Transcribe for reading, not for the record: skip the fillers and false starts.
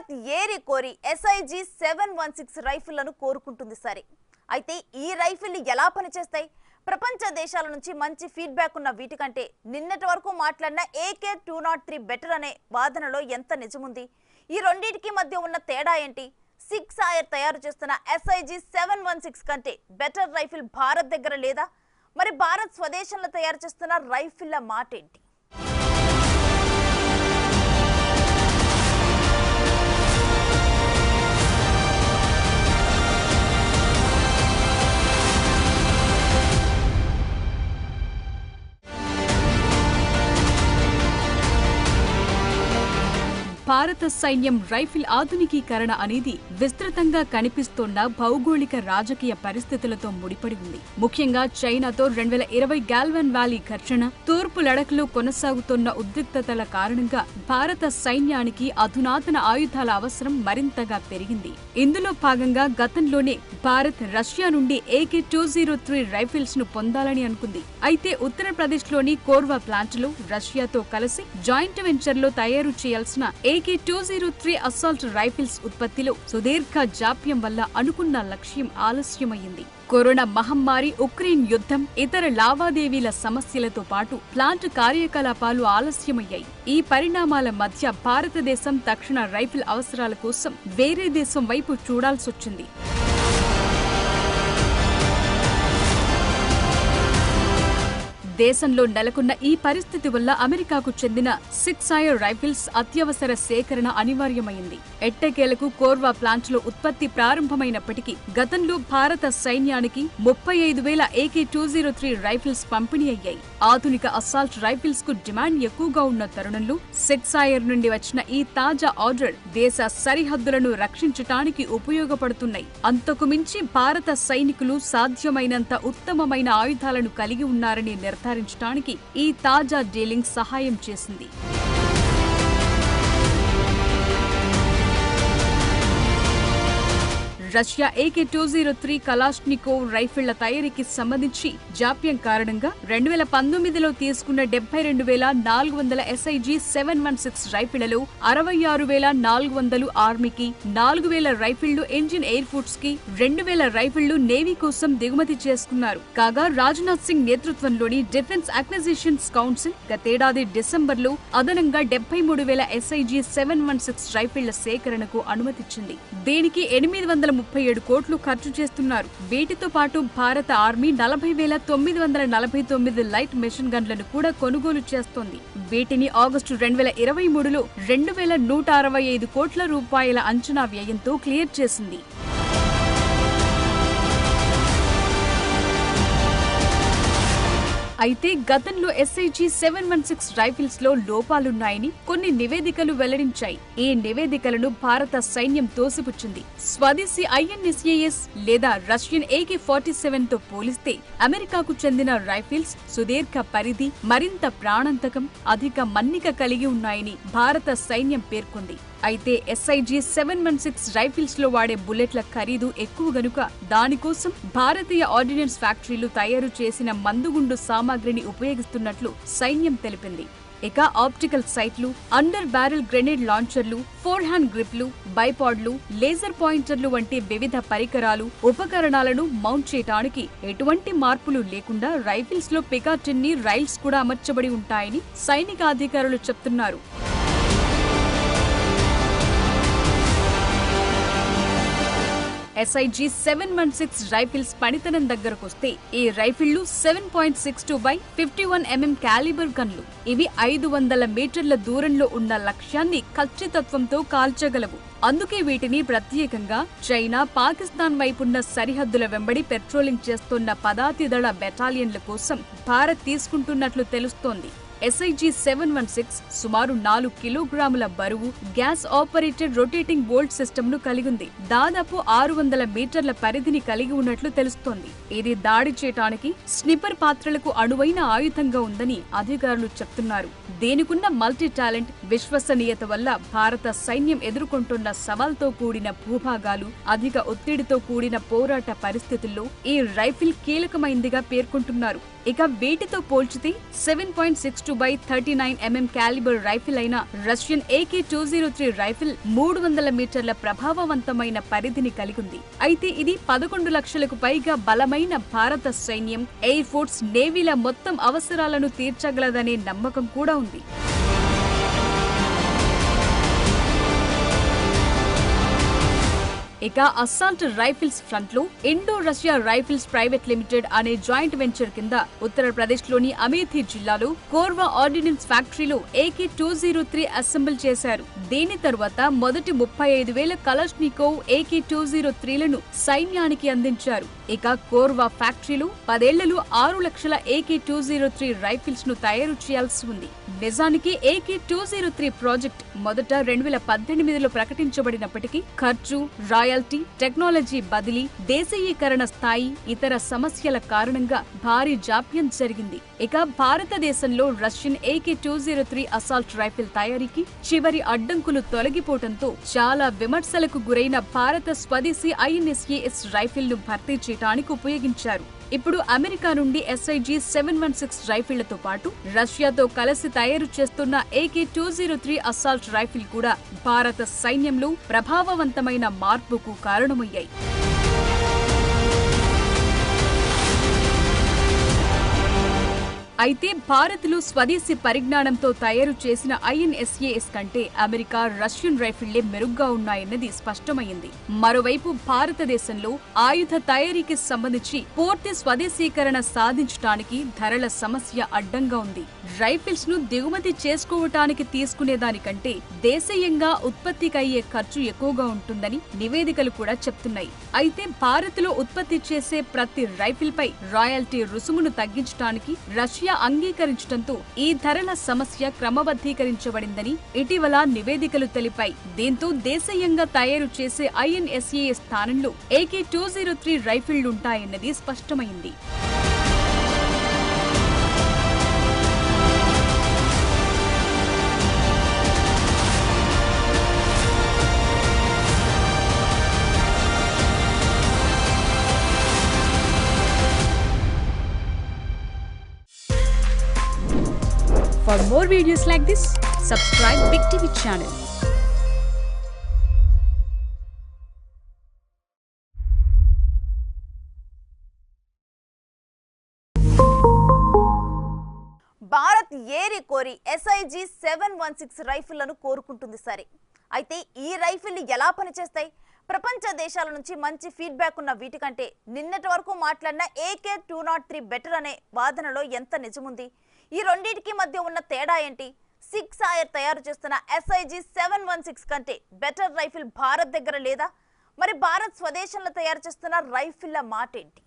భారత్ ఏరి కోరి SIG 716 రైఫిళ్లను కోరుకుంటుంది సరే. అయితే ఈ రైఫిళ్లు ఎలా పనిచేస్తాయి? ప్రపంచ దేశాల నుంచి మంచి ఫీడ్‌బ్యాక్ ఉన్న వీటికంటే నిన్నటి వరకు మాట్లాడిన AK-203 బెటర్ అనే వాదనలో ఎంత నిజముంది? ఈ రెండింటికి మధ్య ఉన్న తేడా ఏంటి? సిక్స్ ఆయర్ తయారు చేస్తున్న SIG 716 కంటే బెటర్ రైఫిల్ భారత్ దగ్గర లేదా? మరి భారత్ స్వదేశంలో తయారు చేస్తున్న రైఫిళ్ల మాట ఏంటి? భారత సైన్యం రైఫిల్ ఆధునికీకరణ అనేది విస్తృతంగా కనిపిస్తోన్న భౌగోళిక రాజకీయ పరిస్థితులతో ముడిపడి ఉంది. ముఖ్యంగా చైనాతో 2020 గాల్వన్ వ్యాలీ ఘర్షణ, తూర్పు లడఖ్లో కొనసాగుతున్న ఉద్రిక్తతల కారణంగా భారత సైన్యానికి అధునాతన ఆయుధాల అవసరం మరింతగా పెరిగింది. ఇందులో భాగంగా గతంలోనే భారత్ రష్యా నుండి AK-203 రైఫిల్స్ ను పొందాలని అనుకుంది. అయితే ఉత్తరప్రదేశ్లోని కోర్వా ప్లాంట్లో రష్యాతో కలిసి జాయింట్ వెంచర్లో తయారు చేయాల్సిన AK-203 అసాల్ట్ రైఫిల్స్ ఉత్పత్తిలో సుదీర్ఘ జాప్యం వల్ల అనుకున్న లక్ష్యం ఆలస్యమైంది. కరోనా మహమ్మారి, ఉక్రెయిన్ యుద్ధం, ఇతర లావాదేవీల సమస్యలతో పాటు ప్లాంట్ కార్యకలాపాలు ఆలస్యమయ్యాయి. ఈ పరిణామాల మధ్య భారతదేశం తక్షణ రైఫిల్ అవసరాల కోసం వేరే దేశం వైపు చూడాల్సొచ్చింది. దేశంలో నెలకొన్న ఈ పరిస్థితి వల్ల అమెరికాకు చెందిన సిక్స్ ఆయర్ రైఫిల్స్ అత్యవసర సేకరణ అనివార్యమైంది. ఎట్టకేలకు కోర్వా ప్లాంట్లో ఉత్పత్తి ప్రారంభమైనప్పటికీ గతంలో భారత సైన్యానికి 35,000 AK-203 రైఫిల్స్ పంపిణీ అయ్యాయి. ఆధునిక అసాల్ట్ రైఫిల్స్ కు డిమాండ్ ఎక్కువగా ఉన్న తరుణంలో సిక్స్ ఆయర్ నుండి వచ్చిన ఈ తాజా ఆర్డర్ దేశ సరిహద్దులను రక్షించటానికి ఉపయోగపడుతున్నాయి. అంతకు మించి భారత సైనికులు సాధ్యమైనంత ఉత్తమమైన ఆయుధాలను కలిగి ఉన్నారని నిర్ధారించడానికి ఈ తాజా డీలింగ్ సహాయం చేసింది. రష్యా AK-203 కలాష్నికోవ్ రైఫిళ్ల తయారీకి సంబంధించి జాప్యం కారణంగా 2019లో తీసుకున్న 72,400 SIG 716 రైఫిళ్లలో 66,400 ఆర్మీకి, 4,000 రైఫిళ్లు ఇండియన్ ఎయిర్ ఫోర్స్ కి, 2,000 రైఫిళ్లు నేవీ కోసం దిగుమతి చేసుకున్నారు. కాగా రాజ్నాథ్ సింగ్ నేతృత్వంలోని డిఫెన్స్ అక్విజిషన్స్ కౌన్సిల్ గతేడాది డిసెంబర్లో అదనంగా 73,000 SIG 716 రైఫిళ్ల సేకరణకు అనుమతిచ్చింది. దీనికి 837 కోట్లు ఖర్చు చేస్తున్నారు. వీటితో పాటు భారత ఆర్మీ 40,949 లైట్ మెషిన్ గన్లను కూడా కొనుగోలు చేస్తోంది. వీటిని ఆగస్టు 2023లో 2,165 కోట్ల రూపాయల అంచనా వ్యయంతో క్లియర్ చేసింది. అయితే గతంలో SIG 716 రైఫిల్స్ లో లోపాలున్నాయని కొన్ని నివేదికలు వెల్లడించాయి. ఈ నివేదికలను భారత సైన్యం తోసిపుచ్చింది. స్వదేశీ INSAS లేదా రష్యన్ AK-47 తో పోలిస్తే అమెరికాకు చెందిన రైఫిల్స్ సుదీర్ఘ పరిధి, మరింత ప్రాణాంతకం, అధిక మన్నిక కలిగి ఉన్నాయని భారత సైన్యం పేర్కొంది. అయితే SIG 716 రైఫిల్స్ లో వాడే బుల్లెట్ల ఖరీదు ఎక్కువ గనుక దానికోసం భారతీయ ఆర్డినెన్స్ ఫ్యాక్టరీలు తయారు చేసిన మందుగుండు సామాగ్రిని ఉపయోగిస్తున్నట్లు సైన్యం తెలిపింది. ఇక ఆప్టికల్ సైట్లు, అండర్ బ్యారెల్ గ్రెనేడ్ లాంచర్లు, ఫోర్ హ్యాండ్ గ్రిప్లు, బైపాడ్లు, లేజర్ పాయింటర్లు వంటి వివిధ పరికరాలు, ఉపకరణాలను మౌంట్ చేయడానికి ఎటువంటి మార్పులు లేకుండా రైఫిల్స్ లో పికాటిన్ని రైల్స్ కూడా అమర్చబడి ఉంటాయని సైనిక అధికారులు చెప్తున్నారు. SIG 716 రైఫిల్స్ పనితనం దగ్గరకొస్తే ఈ రైఫిళ్లు 7.62x51 mm క్యాలిబర్ గన్లు. ఇవి 500 మీటర్ల దూరంలో ఉన్న లక్ష్యాన్ని ఖచ్చితత్వంతో కాల్చగలవు. అందుకే వీటిని ప్రత్యేకంగా చైనా, పాకిస్తాన్ వైపున్న సరిహద్దుల వెంబడి పెట్రోలింగ్ చేస్తున్న పదాతి దళ బెటాలియన్ల కోసం భారత్ తీసుకుంటున్నట్లు తెలుస్తోంది. SIG 716 సుమారు 4 కిలోగ్రాముల బరువు, gas operated rotating bolt system ను కలిగింది. దాదాపు 600 మీటర్ల పరిధిని కలిగి ఉన్నట్లు తెలుస్తోంది. ఇది దాడి చేయటానికి స్నిపర్ పాత్రలకు అనువైన ఆయుధంగా ఉందని అధికారులు చెప్తున్నారు. దీనికున్న మల్టీ టాలెంట్, విశ్వసనీయత వల్ల భారత సైన్యం ఎదుర్కొంటున్న సవాల్తో కూడిన భూభాగాలు, అధిక ఒత్తిడితో కూడిన పోరాట పరిస్థితుల్లో ఈ రైఫిల్ కీలకమైందిగా పేర్కొంటున్నారు. ఇక వీటితో పోల్చితే 7.62x39mm క్యాలిబర్ రైఫిల్ అయిన రష్యన్ AK-203 రైఫిల్ 300 మీటర్ల ప్రభావవంతమైన పరిధిని కలిగి ఉంది. అయితే ఇది 11 లక్షలకు పైగా బలమైన భారత సైన్యం, ఎయిర్ ఫోర్స్, నేవీల మొత్తం అవసరాలను తీర్చగలదనే నమ్మకం కూడా ఉంది. ఇక అస్సాల్ట్ రైఫిల్స్ ఫ్రంట్ లో Indo Russia rifles private limited అనే జాయింట్ వెంచర్ కింద ఉత్తరప్రదేశ్ లోని అమేథీ జిల్లాలో కోర్వా ఆర్డినెన్స్ ఫ్యాక్టరీలో AK-203 అసెంబుల్ చేశారు. దీని తరువాత మొదటి 35,000 కలష్నికోవ్ AK-203లను సైన్యానికి అందించారు. ఇక కోర్వా ఫ్యాక్టరీలో 10 ఏళ్లలో 6 లక్షల AK-203 రైఫిల్స్ ను తయారు చేయాల్సి ఉంది. నిజానికి AK-203 ప్రాజెక్ట్ మొదట 2018లో ప్రకటించబడినప్పటికీ ఖర్చు, రాయల్టీ, టెక్నాలజీ బదిలీ, దేశీయీకరణ స్థాయి, ఇతర సమస్యల కారణంగా భారీ జాప్యం జరిగింది. ఇక భారతదేశంలో రష్యన్ AK-203 అసాల్ట్ రైఫిల్ తయారీకి చివరి అడ్డంకులు తొలగిపోవడంతో చాలా విమర్శలకు గురైన భారత స్వదేశీ INSAS రైఫిల్ ను భర్తీ చేయడానికి ఉపయోగించారు. ఇప్పుడు అమెరికా నుండి SIG-716 రైఫిళ్లతో పాటు రష్యాతో కలిసి తయారు చేస్తున్న AK-203 అసాల్ట్ రైఫిల్ కూడా భారత సైన్యంలో ప్రభావవంతమైన మార్పుకు కారణమయ్యాయి. అయితే భారత్లో స్వదేశీ పరిజ్ఞానంతో తయారు చేసిన INSAS కంటే అమెరికా, రష్యన్ రైఫిళ్లే మెరుగ్గా ఉన్నాయన్నది స్పష్టమైంది. మరోవైపు భారతదేశంలో ఆయుధ తయారీకి సంబంధించి పూర్తి స్వదేశీకరణ సాధించడానికి ధరల సమస్య అడ్డంగా ఉంది. రైఫిల్స్ ను దిగుమతి చేసుకోవటానికి తీసుకునేదానికంటే దేశీయంగా ఉత్పత్తికయ్యే ఖర్చు ఎక్కువగా ఉంటుందని నివేదికలు కూడా చెప్తున్నాయి. అయితే భారత్లో ఉత్పత్తి చేసే ప్రతి రైఫిల్ పై రాయల్టీ రుసుమును తగ్గించడానికి రష్యా అంగీకరించడంతో ఈ ధరల సమస్య క్రమబద్ధీకరించబడిందని ఇటీవల నివేదికలు తెలిపాయి. దీంతో దేశీయంగా తయారు చేసే INSAS స్థానంలో AK-203 రైఫిళ్లుంటాయన్నది స్పష్టమైంది. For more videos like this, subscribe Big TV channel. Bharat ఏరి కోరి SIG-716 రైఫిళ్లను కోరుకుంటుంది సరే. అయితే ఈ రైఫిళ్లు ఎలా పనిచేస్తాయి? ప్రపంచ దేశాల నుంచి మంచి ఫీడ్బ్యాక్ ఉన్న వీటికంటే నిన్నటి వరకు మాట్లాడిన AK-203 బెటర్ అనే వాదనలో ఎంత నిజముంది? ఈ రెండింటికి మధ్య ఉన్న తేడా ఏంటి? 6 తయారు చేస్తున్న SIG-716 కంటే బెటర్ రైఫిల్ భారత్ దగ్గర లేదా? మరి భారత్ స్వదేశంలో తయారు చేస్తున్న రైఫిళ్ల మాట ఏంటి?